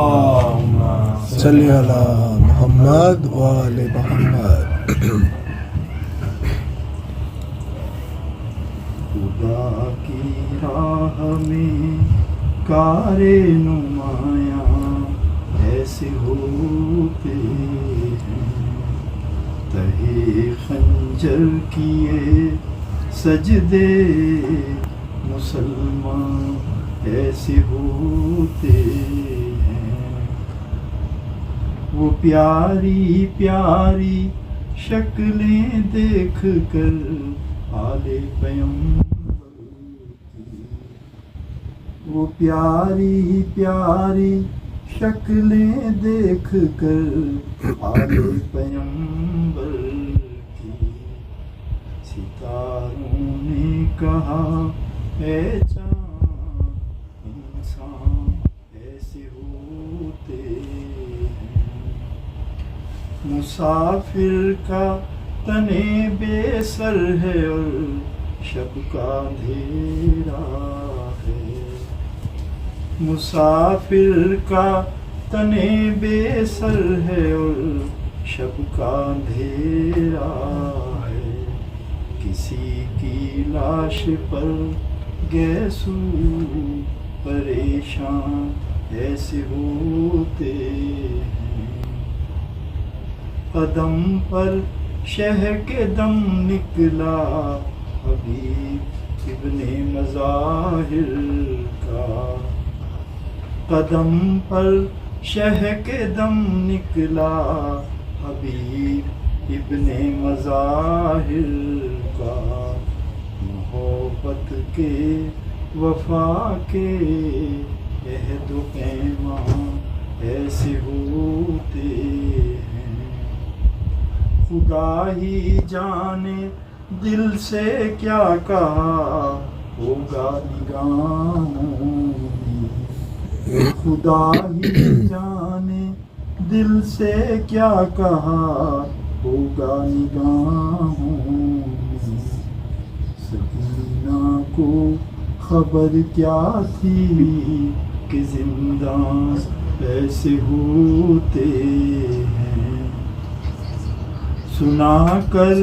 اللہم صلی علی محمد و آل محمد. خدا کی راہ میں کار نمایاں ایسے ہوتے ہیں، تہے خنجر کیے سجدے مسلمان ایسے ہوتے ہیں. وہ پیاری پیاری شکلیں دیکھ کر آل پیغمبر کی، وہ پیاری پیاری شکلیں دیکھ کر آل پیغمبر کی. ستاروں نے کہا اے چاند انسان ایسے ہوتے ہیں. مسافر کا تنے بے سر ہے اور شب کا اندھیرا ہے. مسافر کا تنے بے سر ہے اور شب کا اندھیرا ہے. کسی کی لاش پر گیسو پریشان ایسے ہوتے ہیں. قدم پر شہ کے دم نکلا حبیب ابن مظاہر کا. قدم پر شہ کے دم نکلا حبیب ابن مظاہر کا. محبت کے وفا کے عہد و پیمان ایسے ہوتے ہیں. خدا ہی جانے دل سے کیا کہا ہوگا نگاہوں میں. خدا ہی جانے دل سے کیا کہا ہوگا نگاہوں میں. سکینہ کو خبر کیا تھی کہ زندان ایسے ہوتے ہیں. سنا کر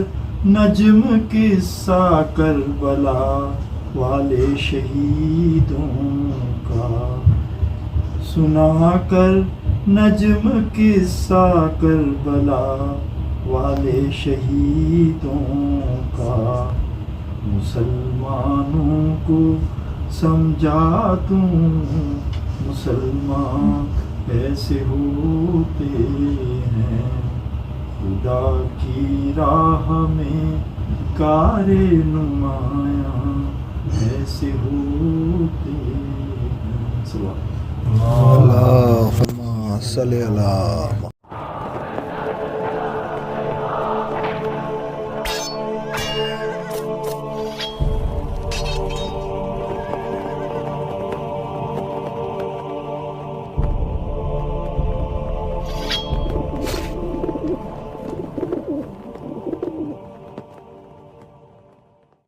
نجم قصہ کربلا والے شہیدوں کا. سنا کر نجم قصہ کربلا والے شہیدوں کا. مسلمانوں کو سمجھا دوں مسلمان ایسے ہوتے ہیں. خدا کی راہ میں کار نمایاں ایسے ہوتے ہیں. اللہم صلی علی